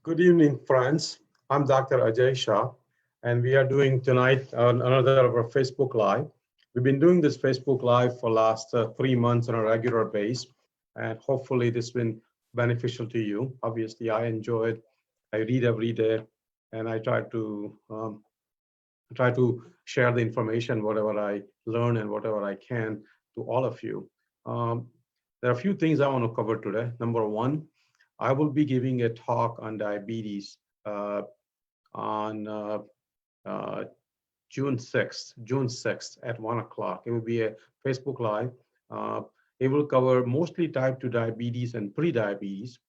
Good evening, friends. I'm Dr. Aajay Shah, and we are doing tonight another of our Facebook Live. We've been doing this Facebook Live for last 3 months on a regular base, and hopefully this has been beneficial to you. Obviously, I enjoy it. I read every day, and I try to share the information, whatever I learn and whatever I can, to all of you. Um, there are a few things I want to cover today. Number one, I will be giving a talk on diabetes uh, on uh, June 6th at 1 o'clock. It will be a Facebook Live. Uh, it will cover mostly type 2 diabetes and pre-diabetes.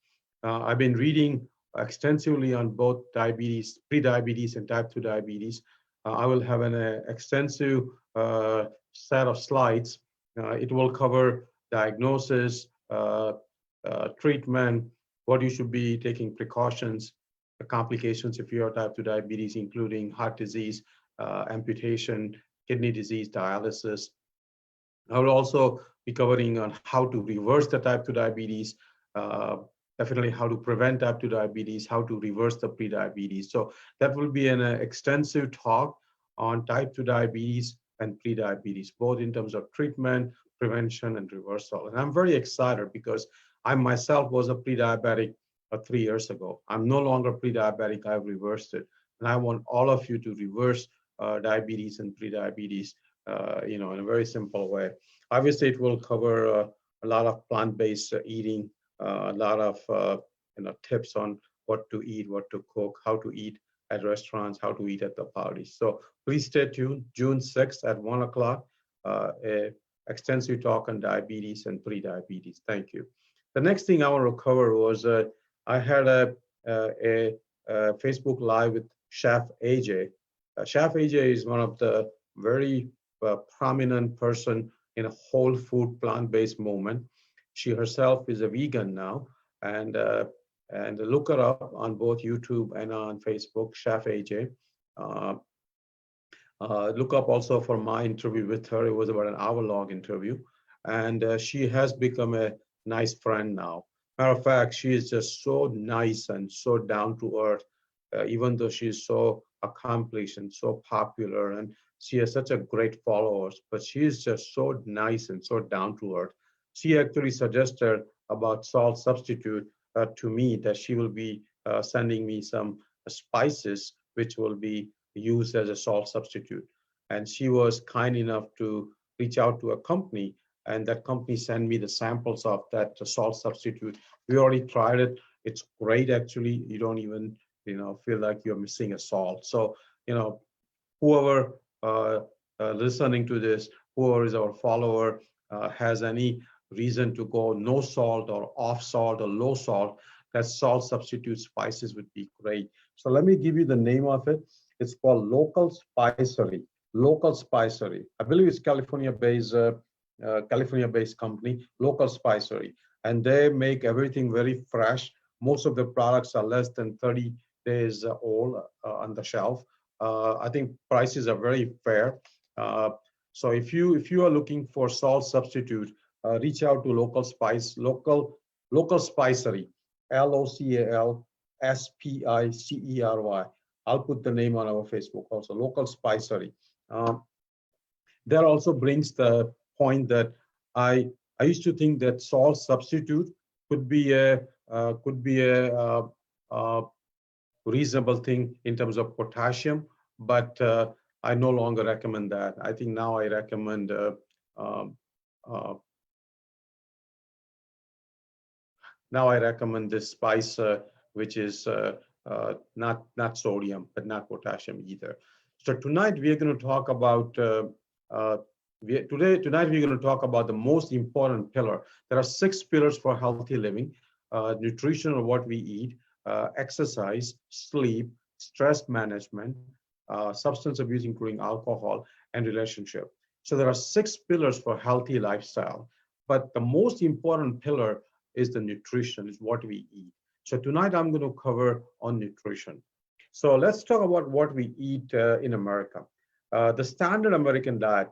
I've been reading extensively on both diabetes, pre-diabetes and type 2 diabetes. I will have an extensive set of slides. It will cover diagnosis, treatment, what you should be taking precautions, the complications if you have type 2 diabetes, including heart disease, amputation, kidney disease, dialysis. I will also be covering on how to reverse the type 2 diabetes, uh, definitely how to prevent type 2 diabetes, how to reverse the pre-diabetes. So that will be an extensive talk on type 2 diabetes and pre-diabetes, both in terms of treatment, prevention, and reversal. And I'm very excited because I myself was a pre-diabetic 3 years ago. I'm no longer pre-diabetic, I've reversed it. And I want all of you to reverse diabetes and pre-diabetes in a very simple way. Obviously, it will cover a lot of plant-based eating, a lot of tips on what to eat, what to cook, how to eat at restaurants, how to eat at the parties. So please stay tuned. June 6th at 1 o'clock, a extensive talk on diabetes and pre-diabetes. Thank you. The next thing I want to cover was I had a Facebook Live with Chef Aajay. Chef Aajay is one of the very prominent person in a whole food plant-based movement. She herself is a vegan now, and look her up on both YouTube and on Facebook, Chef Aajay. Uh, look up also for my interview with her. It was about an hour-long interview, and she has become a nice friend now. Matter of fact, she is just so nice and so down to earth, even though she is so accomplished and so popular, and she has such a great followers. But she is just so nice and so down to earth. She actually suggested about salt substitute to me that she will be sending me some spices which will be used as a salt substitute. And she was kind enough to reach out to a company, and that company sent me the samples of that salt substitute. We already tried it. It's great, actually. You don't even, feel like you're missing a salt. So, whoever listening to this, whoever is our follower, has any reason to go no salt or off salt or low salt, that salt substitute spices would be great. So let me give you the name of it. It's called Local Spicery. Local Spicery. I believe it's California-based company, Local Spicery, and they make everything very fresh. Most of the products are less than 30 days old on the shelf. I think prices are very fair. Uh, so if you are looking for salt substitute, reach out to local spicery, LOCALSPICERY. I'll put the name on our Facebook also, Local Spicery. Um, that also brings the point that I I used to think that salt substitute could be a reasonable thing in terms of potassium, but I no longer recommend that. I think now I recommend um, uh, this spice, which is not sodium, but not potassium either. So tonight we are going to talk about uh, tonight we're going to talk about the most important pillar. There are 6 pillars for healthy living: nutrition, or what we eat, exercise, sleep, stress management, substance abuse, including alcohol, and relationship. So there are 6 pillars for healthy lifestyle. But the most important pillar is the nutrition, is what we eat. So tonight I'm going to cover on nutrition. So let's talk about what we eat in America. The standard American diet,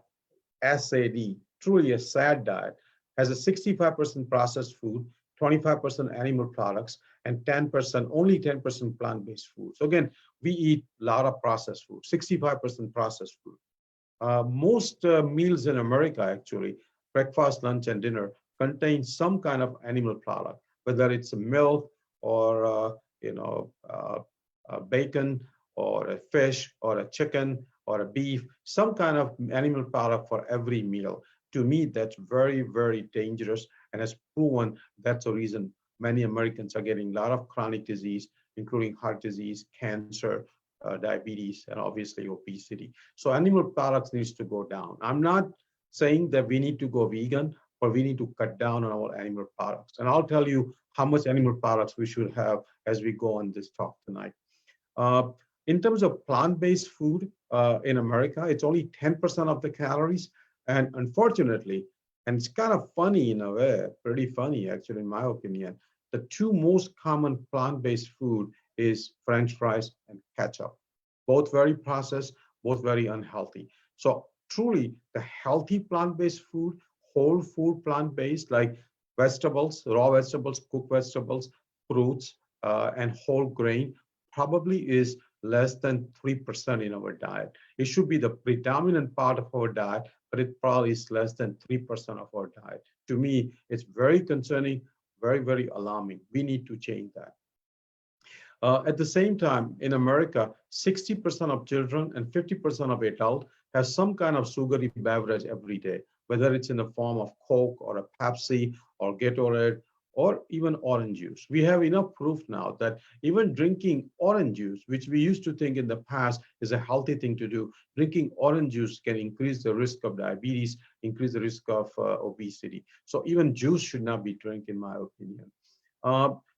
SAD, truly a sad diet, has a 65% processed food, 25% animal products, and 10%, only 10% plant-based food. So again, we eat a lot of processed food, 65% processed food. Most meals in America, actually, breakfast, lunch, and dinner, contain some kind of animal product, whether it's milk or bacon or a fish or a chicken or a beef, some kind of animal product for every meal. To me, that's very, very dangerous, and has proven that's the reason many Americans are getting a lot of chronic disease, including heart disease, cancer, diabetes, and obviously obesity. So animal products needs to go down. I'm not saying that we need to go vegan, but we need to cut down on our animal products. And I'll tell you how much animal products we should have as we go on this talk tonight. Uh, in terms of plant-based food in America, it's only 10% of the calories. And unfortunately, and it's kind of funny in a way, pretty funny actually, in my opinion, the two most common plant-based food is French fries and ketchup. Both very processed, both very unhealthy. So truly, the healthy plant-based food, whole food plant-based, like vegetables, raw vegetables, cooked vegetables, fruits, and whole grain, probably is less than 3% in our diet. It should be the predominant part of our diet, but it probably is less than 3% of our diet. To me, it's very concerning, very, very alarming. We need to change that. At the same time, in America, 60% of children and 50% of adults have some kind of sugary beverage every day, whether it's in the form of Coke or a Pepsi or Gatorade or even orange juice. We have enough proof now that even drinking orange juice, which we used to think in the past is a healthy thing to do, drinking orange juice can increase the risk of diabetes, increase the risk of obesity. So even juice should not be drank, in my opinion.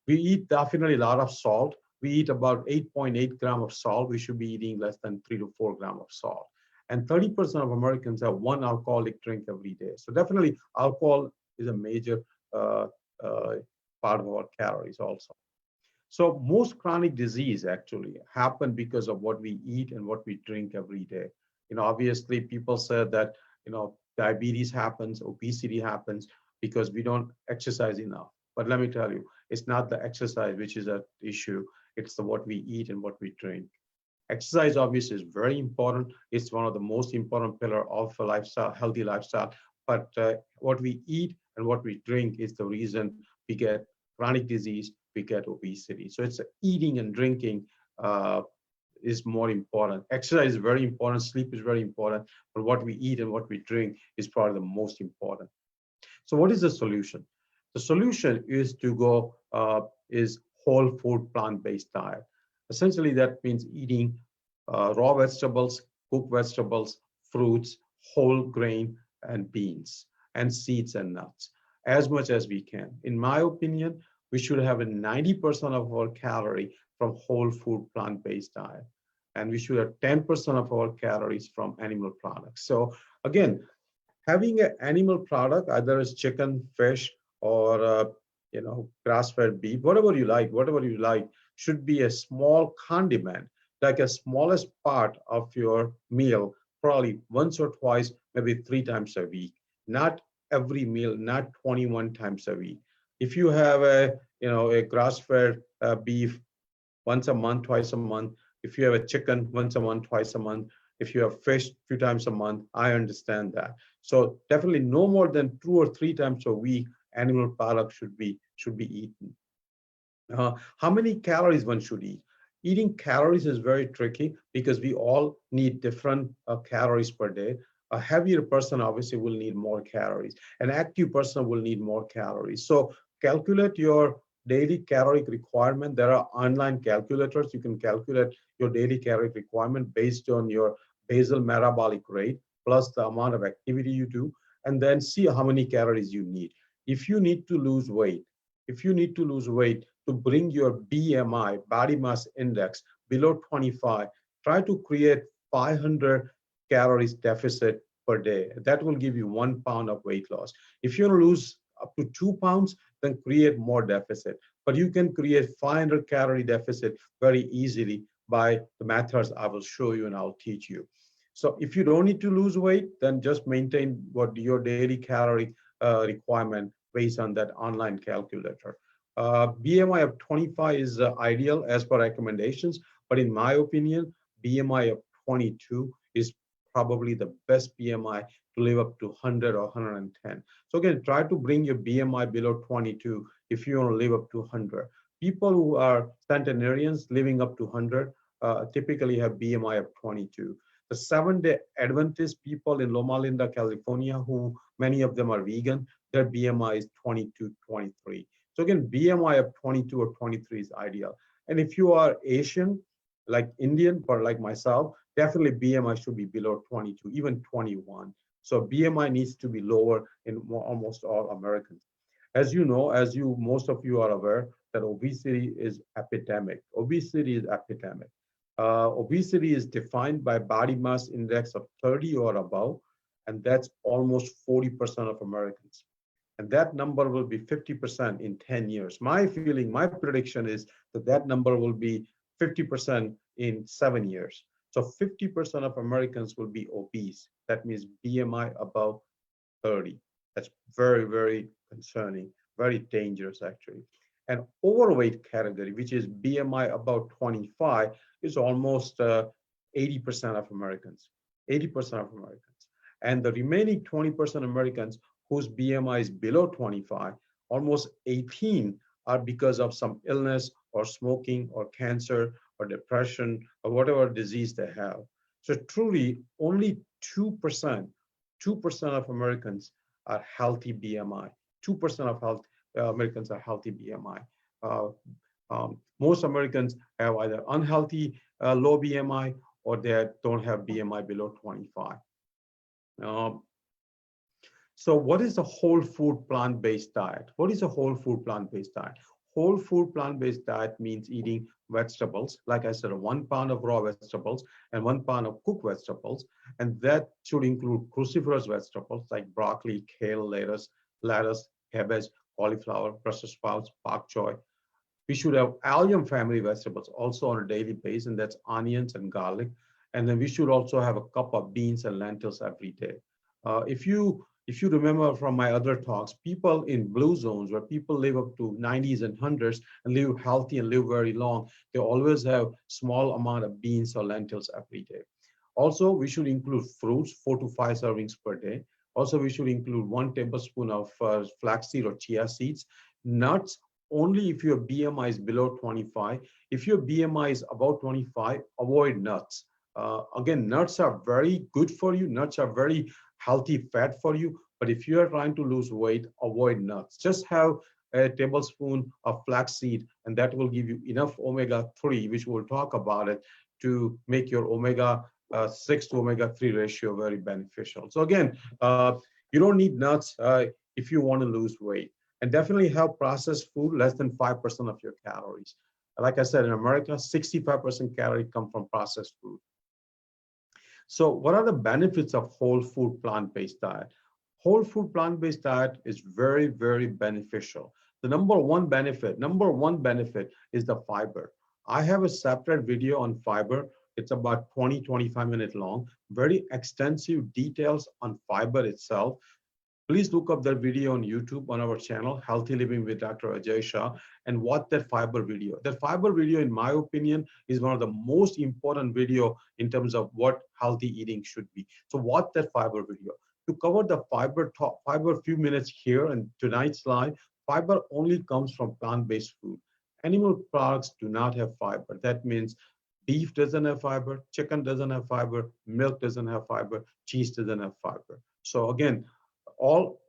We eat definitely a lot of salt. We eat about 8.8 grams of salt. We should be eating less than 3 to 4 grams of salt. And 30% of Americans have one alcoholic drink every day. So definitely alcohol is a major part of our calories also. So most chronic disease actually happen because of what we eat and what we drink every day. Obviously people said that, diabetes happens, obesity happens because we don't exercise enough. But let me tell you, it's not the exercise which is an issue. It's the what we eat and what we drink. Exercise obviously is very important. It's one of the most important pillar of a lifestyle, healthy lifestyle. But what we eat and what we drink is the reason we get chronic disease, we get obesity. So it's eating and drinking is more important. Exercise is very important. Sleep is very important. But what we eat and what we drink is probably the most important. So what is the solution? The solution is to go is whole food plant-based diet. Essentially, that means eating raw vegetables, cooked vegetables, fruits, whole grain, and beans, and seeds and nuts, as much as we can. In my opinion, we should have a 90% of our calorie from whole food plant-based diet. And we should have 10% of our calories from animal products. So again, having an animal product, either as chicken, fish, or grass-fed beef, whatever you like, should be a small condiment, like a smallest part of your meal, probably once or twice, maybe 3 times a week. Not every meal, not 21 times a week. If you have a grass-fed beef once a month, twice a month, if you have a chicken once a month, twice a month, if you have fish 2 times a month, I understand that. So definitely no more than 2 or 3 times a week, animal products should be eaten. How many calories one should eat? Eating calories is very tricky because we all need different calories per day. A heavier person obviously will need more calories. An active person will need more calories. So calculate your daily caloric requirement. There are online calculators. You can calculate your daily caloric requirement based on your basal metabolic rate plus the amount of activity you do, and then see how many calories you need. If you need to lose weight, to bring your BMI, body mass index, below 25, try to create 500 calories deficit per day. That will give you 1 pound of weight loss. If you want to lose up to 2 pounds, then create more deficit. But you can create 500 calorie deficit very easily by the methods I will show you and I'll teach you. So if you don't need to lose weight, then just maintain what your daily calorie requirement based on that online calculator. BMI of 25 is ideal as per recommendations, but in my opinion, BMI of 22 is probably the best BMI to live up to 100 or 110. So again, try to bring your BMI below 22 if you want to live up to 100. People who are centenarians living up to 100 typically have BMI of 22. The 7-day Adventist people in Loma Linda, California, who many of them are vegan, their BMI is 22, 23. So again, BMI of 22 or 23 is ideal. And if you are Asian, like Indian or like myself, definitely BMI should be below 22, even 21. So BMI needs to be lower in almost all Americans. As you know, most of you are aware that obesity is epidemic. Obesity is epidemic. Obesity is defined by body mass index of 30 or above, and that's almost 40% of Americans. And that number will be 50% in 10 years. My feeling, my prediction is that that number will be 50% in 7 years. So 50% of Americans will be obese. That means BMI above 30. That's very, very concerning, very dangerous actually. And overweight category, which is BMI about 25, is almost 80% of Americans. 80% of Americans. And the remaining 20% Americans whose BMI is below 25, almost 18 are because of some illness or smoking or cancer or depression or whatever disease they have. So truly only 2% of Americans are healthy BMI. 2% of Americans are healthy BMI. Most Americans have either unhealthy low BMI or they don't have BMI below 25. So what is a whole food plant-based diet? What is a whole food plant-based diet? Whole food plant-based diet means eating vegetables. Like I said, 1 pound of raw vegetables and 1 pound of cooked vegetables. And that should include cruciferous vegetables like broccoli, kale, lettuce, cabbage, cauliflower, Brussels sprouts, pak choy. We should have allium family vegetables also on a daily basis, and that's onions and garlic. And then we should also have a cup of beans and lentils every day. If you remember from my other talks, people in blue zones where people live up to 90s and 100s and live healthy and live very long, they always have small amount of beans or lentils every day. Also, we should include fruits, 4 to 5 servings per day. Also, we should include 1 tablespoon of flaxseed or chia seeds. Nuts, only if your BMI is below 25. If your BMI is above 25, avoid nuts. Again, nuts are very good for you. Nuts are very healthy fat for you. But if you are trying to lose weight, avoid nuts. Just have a tablespoon of flaxseed, and that will give you enough omega-3, which we'll talk about it, to make your omega-6 to omega-3 ratio very beneficial. So again, you don't need nuts if you want to lose weight. And definitely have processed food less than 5% of your calories. Like I said, in America, 65% calories come from processed food. So what are the benefits of whole food plant-based diet? Whole food plant-based diet is very, very beneficial. The number one benefit is the fiber. I have a separate video on fiber. It's about 20, 25 minutes long, very extensive details on fiber itself. Please look up that video on YouTube on our channel, Healthy Living with Dr. Aajay Shah, and watch that fiber video. That fiber video, in my opinion, is one of the most important video in terms of what healthy eating should be. So watch that fiber video. To cover the fiber few minutes here and tonight's live, fiber only comes from plant-based food. Animal products do not have fiber. That means beef doesn't have fiber, chicken doesn't have fiber, milk doesn't have fiber, cheese doesn't have fiber. So again, all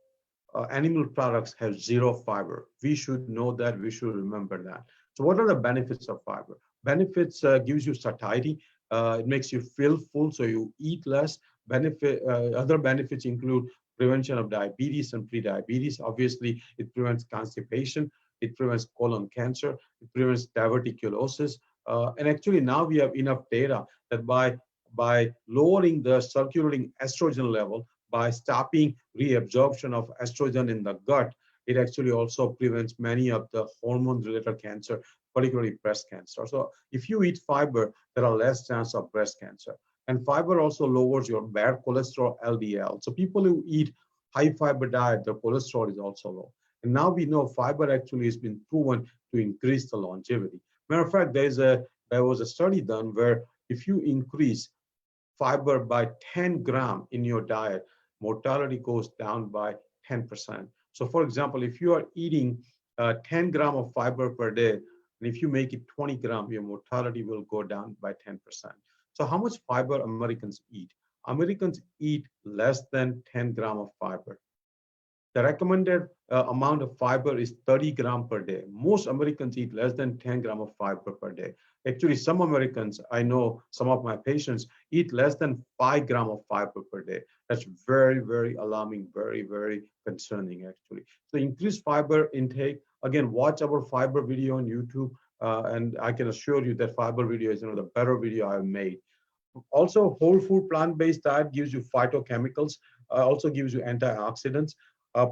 animal products have zero fiber. We should know that. We should remember that. So what are the benefits of fiber? Benefits gives you satiety. It makes you feel full, so you eat less. Other benefits include prevention of diabetes and prediabetes. Obviously, it prevents constipation. It prevents colon cancer. It prevents diverticulosis. And actually, now we have enough data that by lowering the circulating estrogen level, by stopping reabsorption of estrogen in the gut, it actually also prevents many of the hormone-related cancer, particularly breast cancer. So if you eat fiber, there are less chance of breast cancer. And fiber also lowers your bad cholesterol, LDL. So people who eat high fiber diet, their cholesterol is also low. And now we know fiber actually has been proven to increase the longevity. Matter of fact, there was a study done where if you increase fiber by 10 gram in your diet, mortality goes down by 10%. So for example, if you are eating 10 gram of fiber per day, and if you make it 20 gram, your mortality will go down by 10%. So how much fiber Americans eat? Americans eat less than 10 gram of fiber. The recommended amount of fiber is 30 gram per day. Most Americans eat less than 10 gram of fiber per day. Actually, some Americans, I know some of my patients eat less than 5 gram of fiber per day. That's very, very alarming, very, very concerning actually. So increase fiber intake. Again, watch our fiber video on YouTube. And I can assure you that fiber video is one of the better video I've made. Also, whole food plant-based diet gives you phytochemicals, also gives you antioxidants.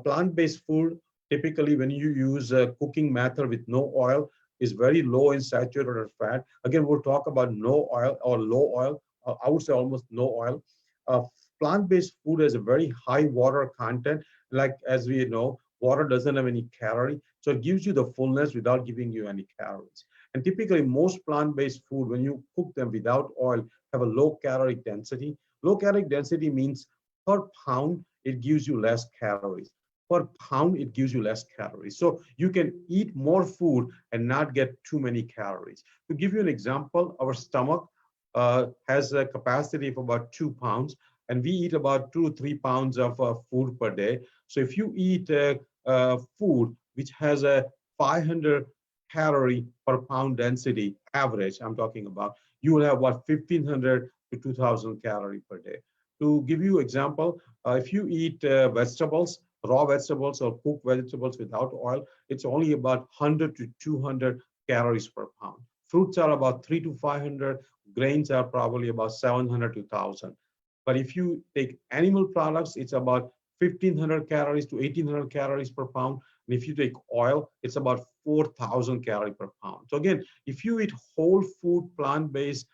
Plant-based food, typically when you use a cooking method with no oil, is very low in saturated fat. Again, we'll talk about no oil or low oil. I would say almost no oil. Uh, Plant-based food has a very high water content. Like as we know, water doesn't have any calorie, so it gives you the fullness without giving you any calories. And typically, most plant-based food, when you cook them without oil, have a low caloric density. Low caloric density means per pound, it gives you less calories. Per pound, it gives you less calories. So you can eat more food and not get too many calories. To give you an example, our stomach has a capacity of about 2 pounds, and we eat about 2 to 3 pounds of food per day. So if you eat food which has a 500 calorie per pound density average, I'm talking about, you will have about 1,500 to 2,000 calorie per day. To give you example, if you eat vegetables, raw vegetables or cooked vegetables without oil, it's only about 100 to 200 calories per pound. Fruits are about 3 to 500. Grains are probably about 700 to 1,000. But if you take animal products, it's about 1,500 calories to 1,800 calories per pound. And if you take oil, it's about 4,000 calories per pound. So again, if you eat whole food, plant-based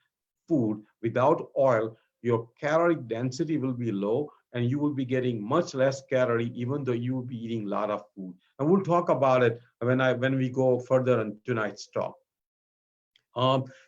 food without oil, your caloric density will be low and you will be getting much less calorie even though you will be eating a lot of food. And we'll talk about it when we go further in tonight's talk.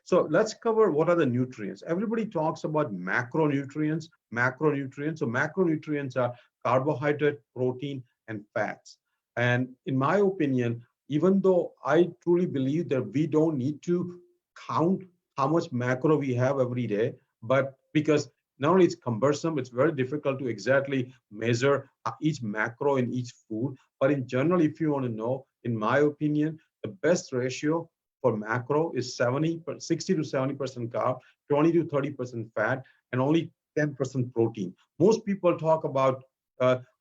So let's cover what are the nutrients. Everybody talks about macronutrients. Macronutrients. So macronutrients are carbohydrate, protein, and fats. And in my opinion, even though I truly believe that we don't need to count how much macro we have every day, but because not only it's cumbersome, it's very difficult to exactly measure each macro in each food. But in general, if you want to know, in my opinion, the best ratio for macro is 60 to 70% carb, 20 to 30% fat, and only 10% protein. Most people talk about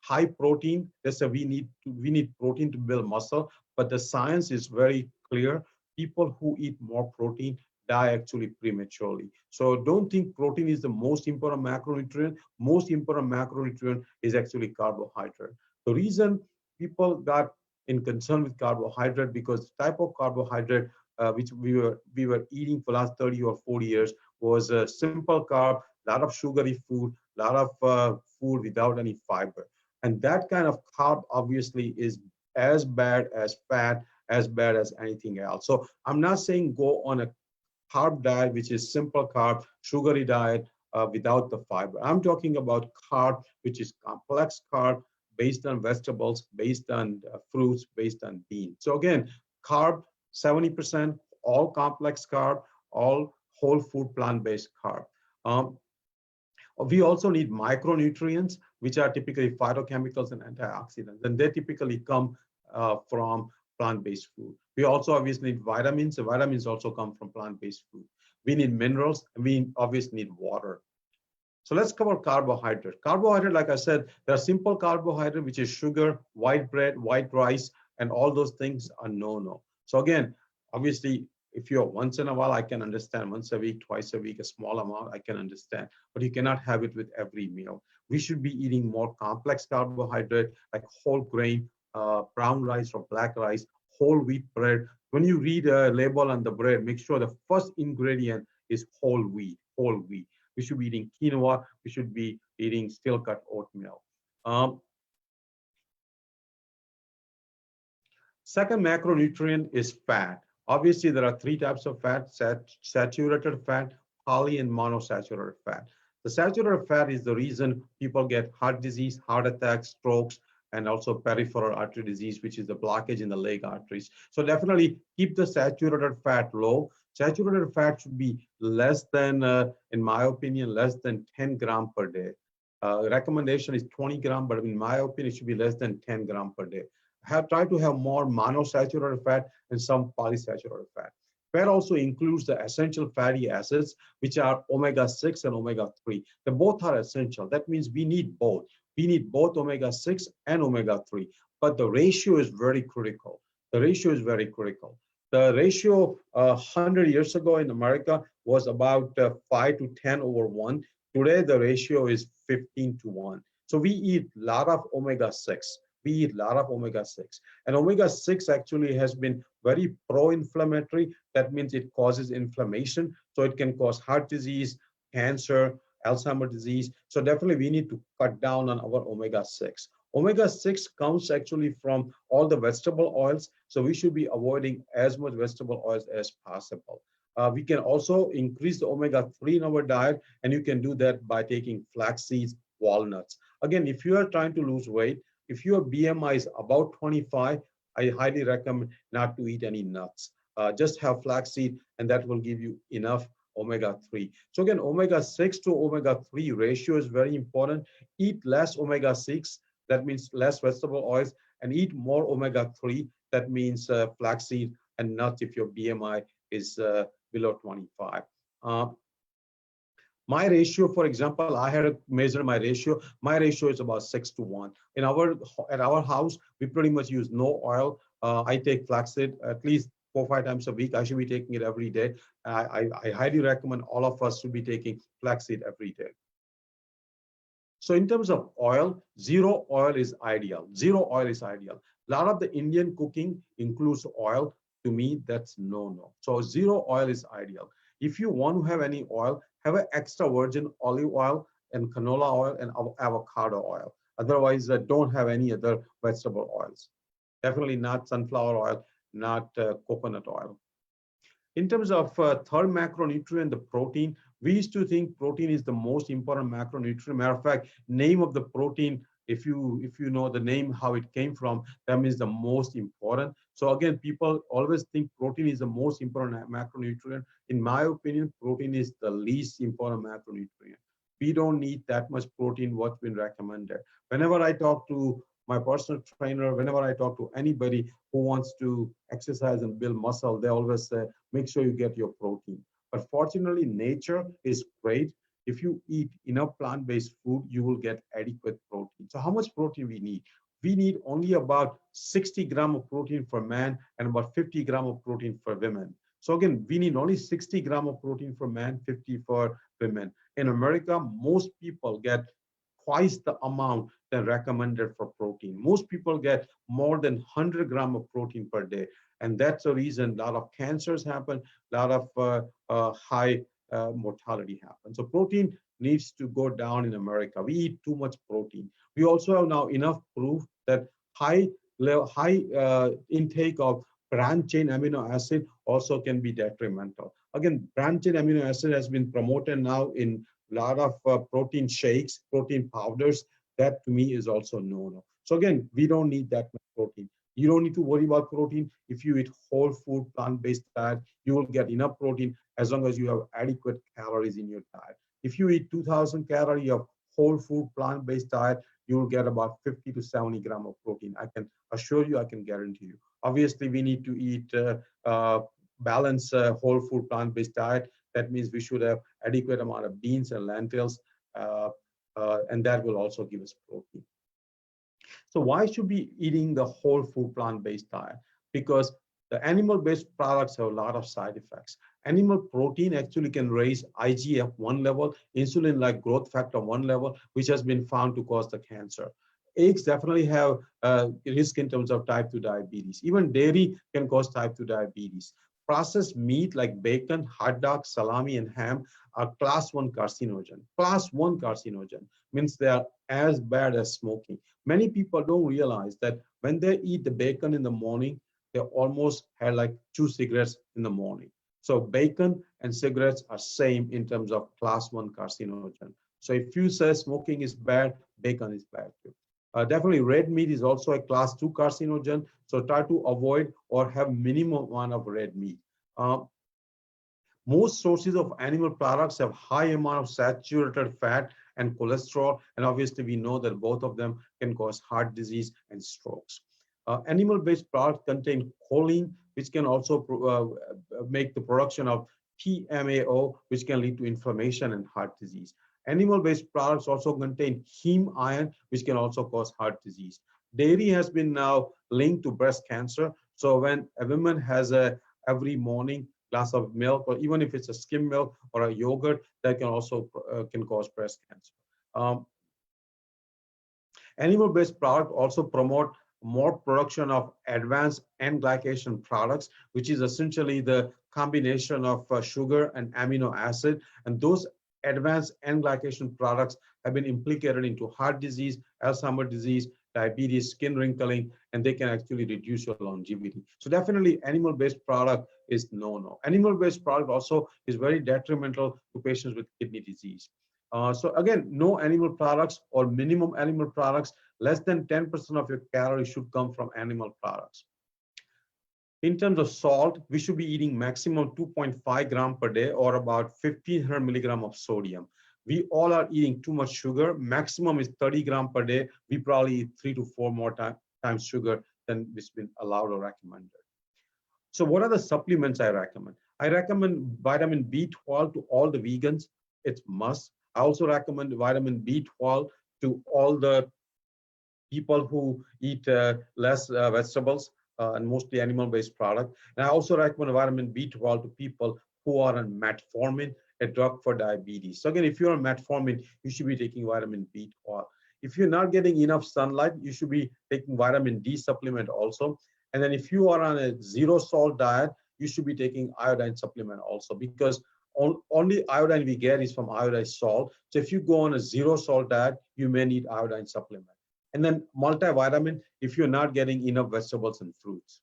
high protein. They say we need protein to build muscle, but the science is very clear. People who eat more protein die actually prematurely. So don't think protein is the most important macronutrient. Most important macronutrient is actually carbohydrate. The reason people got in concern with carbohydrate because the type of carbohydrate which we were eating for the last 30 or 40 years was a simple carb, a lot of sugary food, a lot of food without any fiber. And that kind of carb obviously is as bad as fat, as bad as anything else. So I'm not saying go on a carb diet, which is simple carb, sugary diet without the fiber. I'm talking about carb, which is complex carb based on vegetables, based on fruits, based on beans. So again, carb 70%, all complex carb, all whole food plant-based carb. Um, we also need micronutrients, which are typically phytochemicals and antioxidants, and they typically come from plant-based food. We also obviously need vitamins. The vitamins also come from plant-based food. We need minerals, and we obviously need water. So let's cover carbohydrate. Carbohydrate, like I said, there are simple carbohydrate, which is sugar, white bread, white rice, and all those things are no-no. So again, obviously, if you're once in a while, I can understand. Once a week, twice a week, a small amount, I can understand. But you cannot have it with every meal. We should be eating more complex carbohydrate, like whole grain, brown rice or black rice, whole wheat bread. When you read a label on the bread, make sure the first ingredient is whole wheat, whole wheat. We should be eating quinoa. We should be eating steel cut oatmeal. Second macronutrient is fat. Obviously, there are three types of fat: saturated fat, poly, and monosaturated fat. The saturated fat is the reason people get heart disease, heart attacks, strokes, and also peripheral artery disease, which is the blockage in the leg arteries. So definitely keep the saturated fat low. Saturated fat should be less than, in my opinion, less than 10 gram per day. Recommendation is 20 gram, but in my opinion, it should be less than 10 gram per day. Have tried to have more monosaturated fat and some polysaturated fat. Fat also includes the essential fatty acids, which are omega-6 and omega-3. They both are essential. That means we need both. We need both omega-6 and omega-3. But the ratio is very critical. The ratio is very critical. The ratio 100 years ago in America was about 5 to 10 over 1. Today, the ratio is 15 to 1. So we eat a lot of omega-6. We eat a lot of omega-6. And omega-6 actually has been very pro-inflammatory. That means it causes inflammation. So it can cause heart disease, cancer, Alzheimer's disease. So definitely we need to cut down on our omega-6. Omega-6 comes actually from all the vegetable oils. So we should be avoiding as much vegetable oils as possible. We can also increase the omega-3 in our diet, and you can do that by taking flax seeds, walnuts. Again, if you are trying to lose weight, if your BMI is about 25, I highly recommend not to eat any nuts. Just have flaxseed, and that will give you enough omega-3. So again, omega-6 to omega-3 ratio is very important. Eat less omega-6, that means less vegetable oils, and eat more omega-3, that means flaxseed and nuts if your BMI is below 25. My ratio, for example, I had to measure my ratio. My ratio is about 6 to 1. At our house, we pretty much use no oil. I take flaxseed at least 4 or 5 times a week. I should be taking it every day. I highly recommend all of us to be taking flaxseed every day. So in terms of oil, zero oil is ideal. Zero oil is ideal. A lot of the Indian cooking includes oil. To me, that's no. So zero oil is ideal. If you want to have any oil, have an extra virgin olive oil and canola oil and avocado oil. Otherwise, don't have any other vegetable oils. Definitely not sunflower oil, not coconut oil. In terms of third macronutrient, the protein, we used to think protein is the most important macronutrient. Matter of fact, name of the protein, if you know the name, how it came from, that means the most important. So again, people always think protein is the most important macronutrient. In my opinion, protein is the least important macronutrient. We don't need that much protein, what's been recommended. Whenever I talk to my personal trainer, whenever I talk to anybody who wants to exercise and build muscle, they always say, make sure you get your protein. But fortunately, nature is great. If you eat enough plant-based food, you will get adequate protein. So how much protein we need? We need only about 60 grams of protein for men and about 50 grams of protein for women. So again, we need only 60 grams of protein for men, 50 for women. In America, most people get twice the amount than recommended for protein. Most people get more than 100 grams of protein per day. And that's the reason a lot of cancers happen, a lot of high mortality happens. So protein needs to go down in America. We eat too much protein. We also have now enough proof that high intake of branched chain amino acid also can be detrimental. Again, branched chain amino acid has been promoted now in a lot of protein shakes, protein powders. That to me is also no. So again, we don't need that much protein. You don't need to worry about protein. If you eat whole food, plant-based diet, you will get enough protein as long as you have adequate calories in your diet. If you eat 2,000 calories of whole food, plant-based diet, you will get about 50 to 70 grams of protein. I can assure you, I can guarantee you. Obviously, we need to eat balanced whole food, plant-based diet. That means we should have adequate amount of beans and lentils, and that will also give us protein. So why should we be eating the whole food plant-based diet? Because the animal-based products have a lot of side effects. Animal protein actually can raise IGF-1 level, insulin-like growth factor 1 level, which has been found to cause the cancer. Eggs definitely have risk in terms of type 2 diabetes. Even dairy can cause type 2 diabetes. Processed meat like bacon, hot dog, salami, and ham are class 1 carcinogen. Class 1 carcinogen means they are as bad as smoking. Many people don't realize that when they eat the bacon in the morning, they almost had like 2 cigarettes in the morning. So bacon and cigarettes are same in terms of class 1 carcinogen. So if you say smoking is bad, bacon is bad too. Definitely red meat is also a class 2 carcinogen. So try to avoid or have minimum amount of red meat. Uh, most sources of animal products have high amount of saturated fat and cholesterol, and obviously we know that both of them can cause heart disease and strokes. Animal-based products contain choline, which can also make the production of TMAO, which can lead to inflammation and heart disease. Animal-based products also contain heme iron, which can also cause heart disease. Dairy has been now linked to breast cancer. So when a woman has a every morning glass of milk, or even if it's a skim milk or a yogurt, that can also can cause breast cancer. Um, Animal-based products also promote more production of advanced N-glycation products, which is essentially the combination of sugar and amino acid. And those advanced N-glycation products have been implicated into heart disease, Alzheimer's disease, diabetes, skin wrinkling, and they can actually reduce your longevity. So definitely animal-based product is no-no. Animal-based product also is very detrimental to patients with kidney disease. So again, no animal products or minimum animal products. Less than 10% of your calories should come from animal products. In terms of salt, we should be eating maximum 2.5 gram per day, or about 1500 milligram of sodium. We all are eating too much sugar. Maximum is 30 gram per day. We probably eat 3 to 4 more times sugar than has been allowed or recommended. So what are the supplements I recommend? I recommend vitamin B12 to all the vegans. It's must. I also recommend vitamin B12 to all the people who eat less vegetables and mostly animal-based product. And I also recommend vitamin B12 to people who are on metformin, a drug for diabetes. So again, if you're on metformin, you should be taking vitamin B12. If you're not getting enough sunlight, you should be taking vitamin D supplement also. And then if you are on a zero salt diet, you should be taking iodine supplement also, because only iodine we get is from iodized salt. So if you go on a zero salt diet, you may need iodine supplement. And then multivitamin if you're not getting enough vegetables and fruits.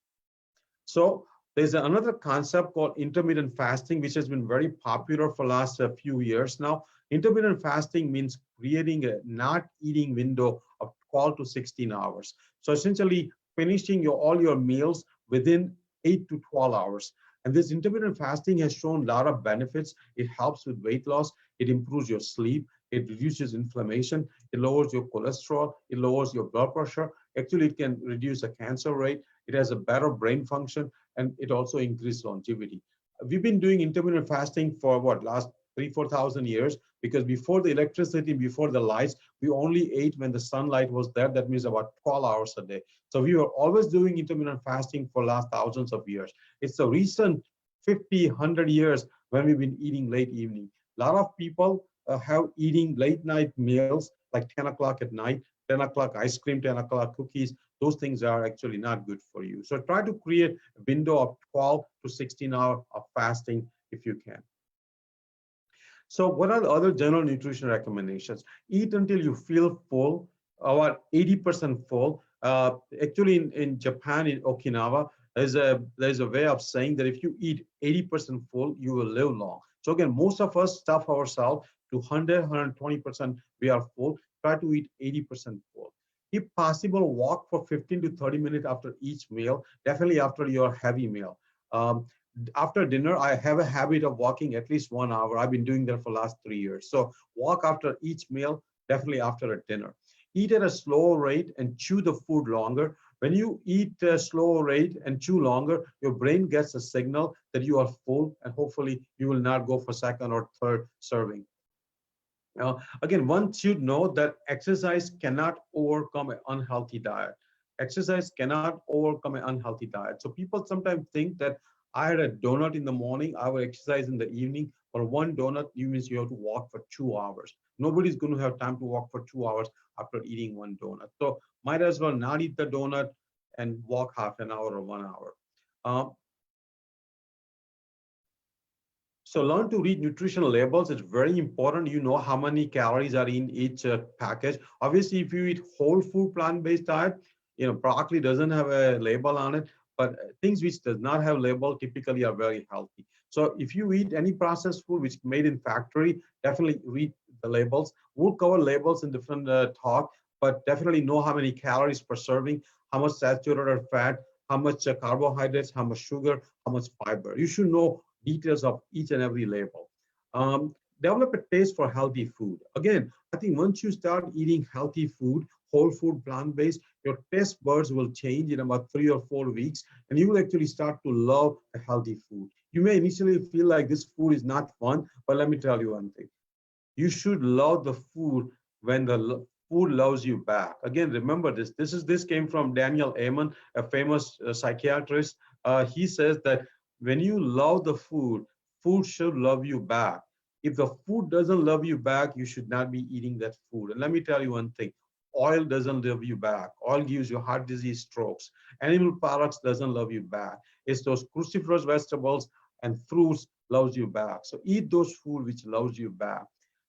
So there's another concept called intermittent fasting, which has been very popular for the last few years now. Intermittent fasting means creating a not eating window of 12 to 16 hours. So essentially finishing all your meals within 8 to 12 hours. And this intermittent fasting has shown a lot of benefits. It helps with weight loss. It improves your sleep. It reduces inflammation. It lowers your cholesterol. It lowers your blood pressure. Actually, it can reduce the cancer rate. It has a better brain function, and it also increases longevity. We've been doing intermittent fasting for what, last 4,000 years, because before the electricity, before the lights, we only ate when the sunlight was there. That means about 12 hours a day. So we were always doing intermittent fasting for last thousands of years. It's the recent 50, 100 years when we've been eating late evening. A lot of people have eating late night meals like 10 o'clock at night, 10 o'clock ice cream, 10 o'clock cookies. Those things are actually not good for you. So try to create a window of 12 to 16 hours of fasting if you can. So what are the other general nutrition recommendations? Eat until you feel full, about 80% full. Actually, in Japan, in Okinawa, there's a way of saying that if you eat 80% full, you will live long. So again, most of us stuff ourselves to 100, 120%, we are full. Try to eat 80% full. If possible, walk for 15 to 30 minutes after each meal, definitely after your heavy meal. After dinner, I have a habit of walking at least 1 hour. I've been doing that for the last 3 years. So walk after each meal, definitely after a dinner. Eat at a slow rate and chew the food longer. When you eat a slow rate and chew longer, your brain gets a signal that you are full, and hopefully you will not go for second or third serving. Again, one should know that exercise cannot overcome an unhealthy diet. Exercise cannot overcome an unhealthy diet. So people sometimes think that I had a donut in the morning, I will exercise in the evening. For one donut, you means you have to walk for 2 hours. Nobody's going to have time to walk for 2 hours after eating one donut. So might as well not eat the donut and walk half an hour or 1 hour. So learn to read nutritional labels. It's very important. You know how many calories are in each package. Obviously, if you eat whole food plant-based diet, broccoli doesn't have a label on it, but things which does not have label typically are very healthy. So if you eat any processed food which is made in factory, definitely read the labels. We'll cover labels in different talk, but definitely know how many calories per serving, how much saturated fat, how much carbohydrates, how much sugar, how much fiber. You should know details of each and every label. Develop a taste for healthy food. Again, I think once you start eating healthy food, whole food, plant-based, your taste buds will change in about 3 or 4 weeks, and you will actually start to love a healthy food. You may initially feel like this food is not fun, but let me tell you one thing. You should love the food when the food loves you back. Again, remember this. This came from Daniel Amen, a famous psychiatrist. He says that when you love the food, food should love you back. If the food doesn't love you back, you should not be eating that food. And let me tell you one thing. Oil doesn't love you back. Oil gives you heart disease, strokes. Animal products doesn't love you back. It's those cruciferous vegetables and fruits loves you back. So eat those food which loves you back.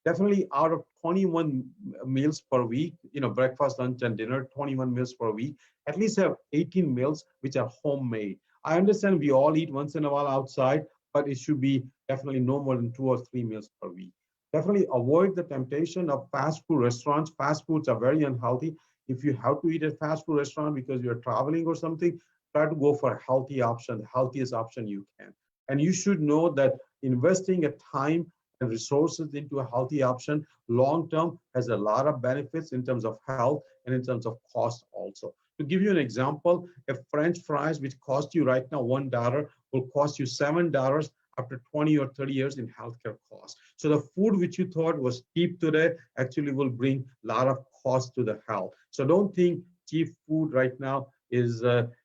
Definitely out of 21 meals per week, breakfast, lunch, and dinner, 21 meals per week, at least have 18 meals which are homemade. I understand we all eat once in a while outside, but it should be definitely no more than 2 or 3 meals per week. Definitely avoid the temptation of fast food restaurants. Fast foods are very unhealthy. If you have to eat at fast food restaurant because you're traveling or something, try to go for a healthy option, the healthiest option you can. And you should know that investing a time and resources into a healthy option long term has a lot of benefits in terms of health and in terms of cost also. To give you an example, a French fries which cost you right now $1 will cost you $7 after 20 or 30 years in healthcare costs. So the food which you thought was cheap today actually will bring a lot of cost to the health. So don't think cheap food right now is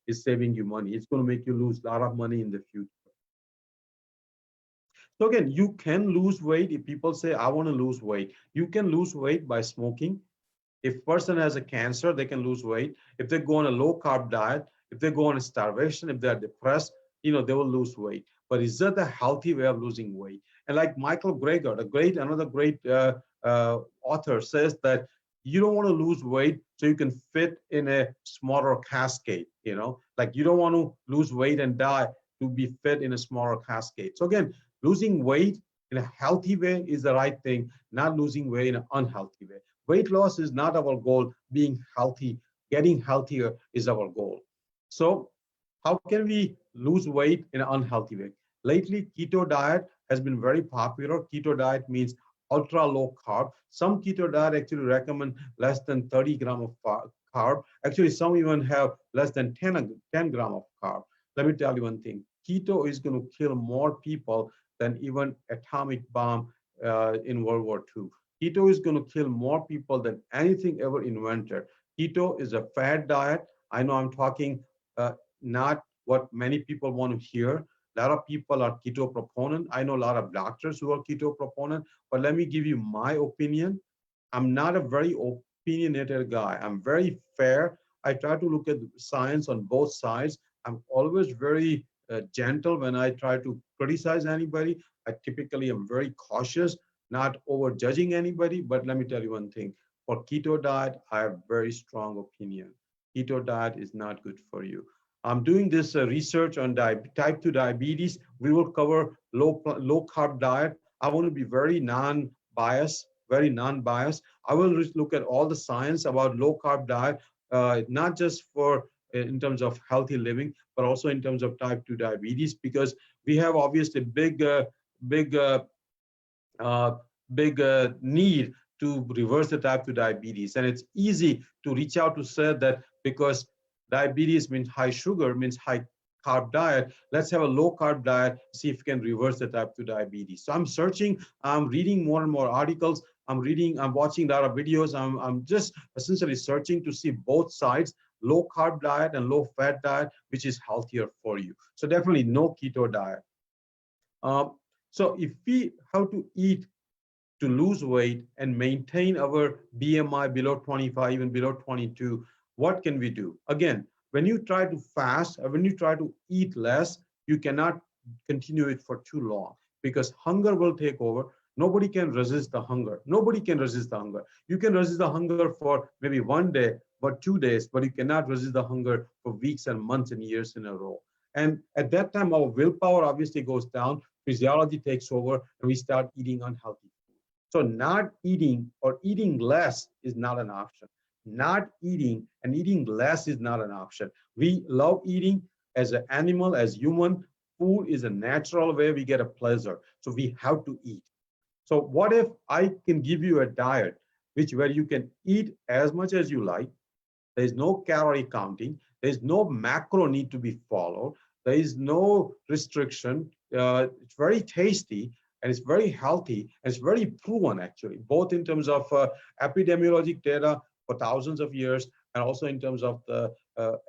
saving you money. It's going to make you lose a lot of money in the future. So again, you can lose weight. If people say, I want to lose weight, you can lose weight by smoking. If person has a cancer, they can lose weight. If they go on a low carb diet, if they go on a starvation, if they're depressed, they will lose weight. But is that a healthy way of losing weight? And like Michael Greger, another great author, says that you don't want to lose weight so you can fit in a smaller cascade. Like you don't want to lose weight and die to be fit in a smaller cascade. So again, losing weight in a healthy way is the right thing, not losing weight in an unhealthy way. Weight loss is not our goal. Being healthy, getting healthier is our goal. So how can we lose weight in an unhealthy way? Lately, keto diet has been very popular. Keto diet means ultra low carb. Some keto diet actually recommend less than 30 grams of carb. Actually, some even have less than 10 grams of carb. Let me tell you one thing. Keto is going to kill more people than even atomic bomb in World War II. Keto is going to kill more people than anything ever invented. Keto is a fad diet. I know I'm talking not what many people want to hear. A lot of people are keto proponent. I know a lot of doctors who are keto proponent, but let me give you my opinion. I'm not a very opinionated guy. I'm very fair. I try to look at science on both sides. I'm always very gentle when I try to criticize anybody. I typically am very cautious, not over judging anybody. But let me tell you one thing. For keto diet, I have very strong opinion. Keto diet is not good for you. I'm doing this research on type 2 diabetes. We will cover low carb diet. I want to be very non-biased, very non-biased. I will look at all the science about low carb diet, not just for in terms of healthy living, but also in terms of type 2 diabetes, because we have obviously big uh, need to reverse the type 2 diabetes. And it's easy to reach out to say that because diabetes means high sugar, means high carb diet, let's have a low carb diet, see if we can reverse the type 2 diabetes. So I'm searching, I'm reading more and more articles, I'm watching a lot of videos, I'm just essentially searching to see both sides, low carb diet and low fat diet, which is healthier for you. So definitely no keto diet. So if we have to eat to lose weight and maintain our BMI below 25, even below 22, what can we do? Again, when you try to fast or when you try to eat less, you cannot continue it for too long because hunger will take over. Nobody can resist the hunger. Nobody can resist the hunger. You can resist the hunger for maybe one day, for 2 days, but you cannot resist the hunger for weeks and months and years in a row. And at that time, our willpower obviously goes down, physiology takes over, and we start eating unhealthy. So not eating or eating less is not an option. Not eating and eating less is not an option. We love eating as an animal, as human. Food is a natural way we get a pleasure. So we have to eat. So what if I can give you a diet where you can eat as much as you like? There is no calorie counting. There is no macro need to be followed. There is no restriction. It's very tasty and it's very healthy and it's very proven actually, both in terms of epidemiologic data for thousands of years and also in terms of the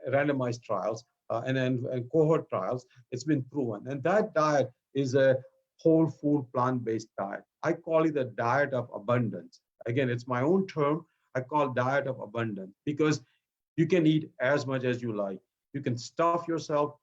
randomized trials and cohort trials. It's been proven. And that diet is a whole food plant-based diet. I call it a diet of abundance. Again, it's my own term. I call diet of abundance because you can eat as much as you like. You can stuff yourself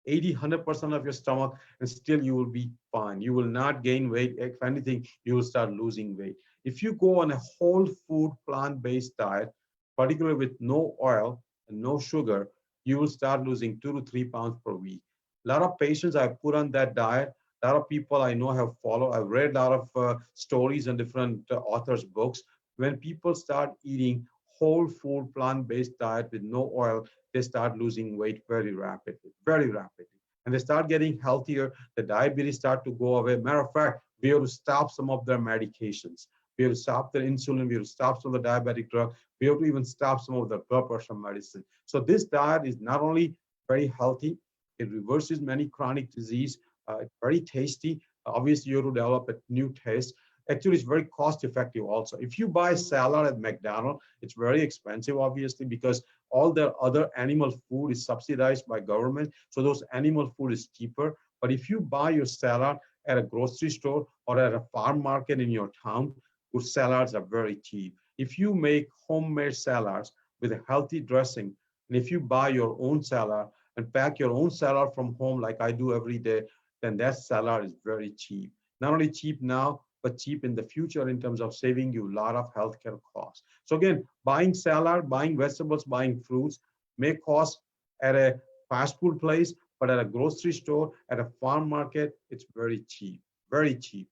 80, 100% of your stomach, and still you will be fine. You will not gain weight. If anything, you will start losing weight. If you go on a whole food plant-based diet, particularly with no oil and no sugar, you will start losing 2 to 3 pounds per week. A lot of patients I've put on that diet, a lot of people I know have followed. I've read a lot of stories and different authors' books. When people start eating whole food plant-based diet with no oil, they start losing weight very rapidly, very rapidly. And they start getting healthier. The diabetes start to go away. Matter of fact, we have to stop some of their medications. We have to stop their insulin. We have to stop some of the diabetic drug. We have to even stop some of the blood pressure medicine. So this diet is not only very healthy, it reverses many chronic disease. It's very tasty. Obviously, you have to develop a new taste. Actually, it's very cost effective also. If you buy salad at McDonald's, it's very expensive, obviously, because all the other animal food is subsidized by government. So those animal food is cheaper. But if you buy your salad at a grocery store or at a farm market in your town, your salads are very cheap. If you make homemade salads with a healthy dressing, and if you buy your own salad and pack your own salad from home like I do every day, then that salad is very cheap. Not only cheap now, but cheap in the future in terms of saving you a lot of healthcare costs. So again, buying salad, buying vegetables, buying fruits may cost at a fast food place, but at a grocery store, at a farm market, it's very cheap, very cheap.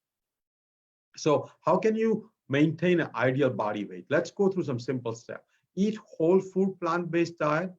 So how can you maintain an ideal body weight? Let's go through some simple steps. Eat whole food plant-based diet,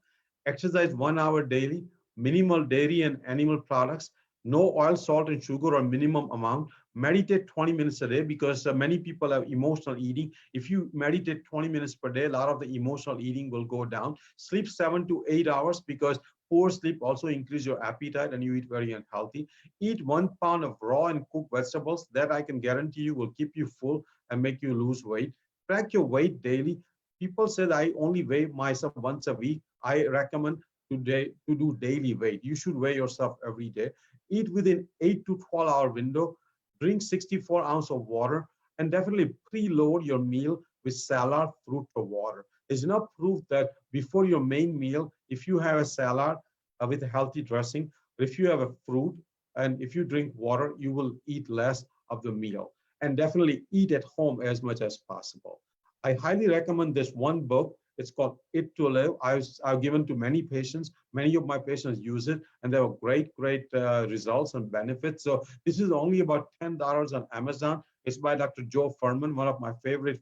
exercise 1 hour daily, minimal dairy and animal products, no oil, salt, and sugar or minimum amount. Meditate 20 minutes a day because many people have emotional eating. If you meditate 20 minutes per day, a lot of the emotional eating will go down. Sleep 7 to 8 hours because poor sleep also increases your appetite and you eat very unhealthy. Eat 1 pound of raw and cooked vegetables. That I can guarantee you will keep you full and make you lose weight. Track your weight daily. People say I only weigh myself once a week. I recommend to do daily weight. You should weigh yourself every day. Eat within 8 to 12 hour window. Drink 64 ounces of water, and definitely preload your meal with salad, fruit, or water. There's enough proof that before your main meal, if you have a salad with a healthy dressing, if you have a fruit, and if you drink water, you will eat less of the meal. And definitely eat at home as much as possible. I highly recommend this one book. It's called It to Live. I've given to many patients. Many of my patients use it, and they have great results and benefits. So this is only about $10 on Amazon. It's by Dr. Joe Furman, one of my favorite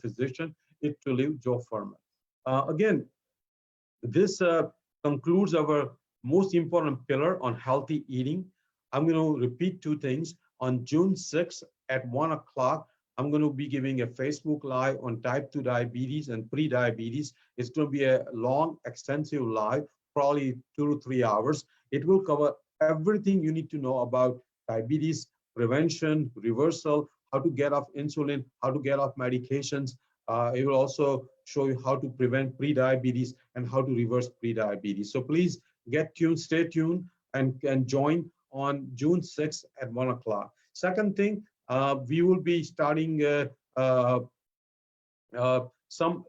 physician. It to Live, Joe Furman. Again, this concludes our most important pillar on healthy eating. I'm going to repeat two things. On June 6th at 1 o'clock, I'm going to be giving a Facebook Live on type 2 diabetes and pre-diabetes. It's going to be a long, extensive live, probably 2 to 3 hours. It will cover everything you need to know about diabetes, prevention, reversal, how to get off insulin, how to get off medications. It will also show you how to prevent pre-diabetes and how to reverse pre-diabetes. So please get tuned, stay tuned, and join on June 6th at 1 o'clock. Second thing, we will be starting some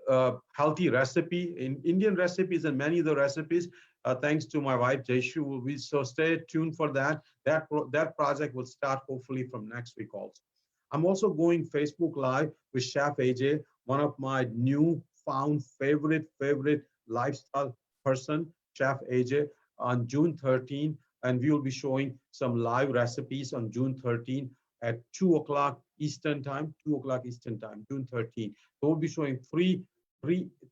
healthy recipe in Indian recipes and many other recipes. Thanks to my wife Jayshu, so stay tuned for that. That project will start hopefully from next week also. I'm also going Facebook Live with Chef Aajay, one of my new newfound favorite lifestyle person, Chef AJ, on June 13, and we will be showing some live recipes on June 13 at 2 o'clock Eastern time, 2 o'clock Eastern time, June 13. So we'll be showing three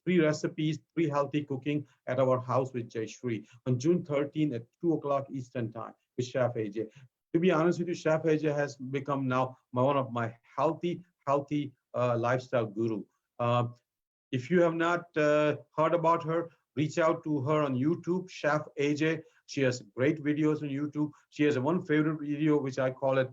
recipes, three healthy cooking at our house with Jay Shri on June 13 at 2 o'clock Eastern time with Chef AJ. To be honest with you, Chef AJ has become now one of my healthy lifestyle guru. Uh, if you have not heard about her, reach out to her on YouTube, Chef AJ. She has great videos on YouTube. She has one favorite video, which I call it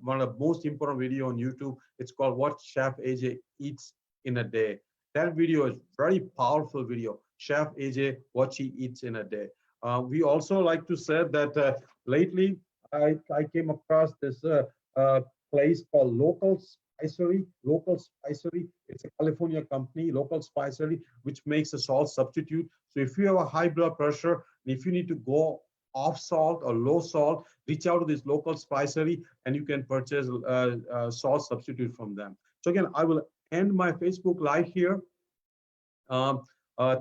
one of the most important video on YouTube. It's called "What Chef AJ Eats in a Day." That video is very powerful video. Chef AJ, what she eats in a day. We also like to say that lately I came across this place called Local Spicery. It's a California company, Local Spicery, which makes a salt substitute. So if you have a high blood pressure, and if you need to go off salt or low salt, reach out to this Local Spicery, and you can purchase salt substitute from them. So again, I will end my Facebook Live here.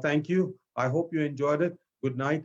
Thank you. I hope you enjoyed it. Good night.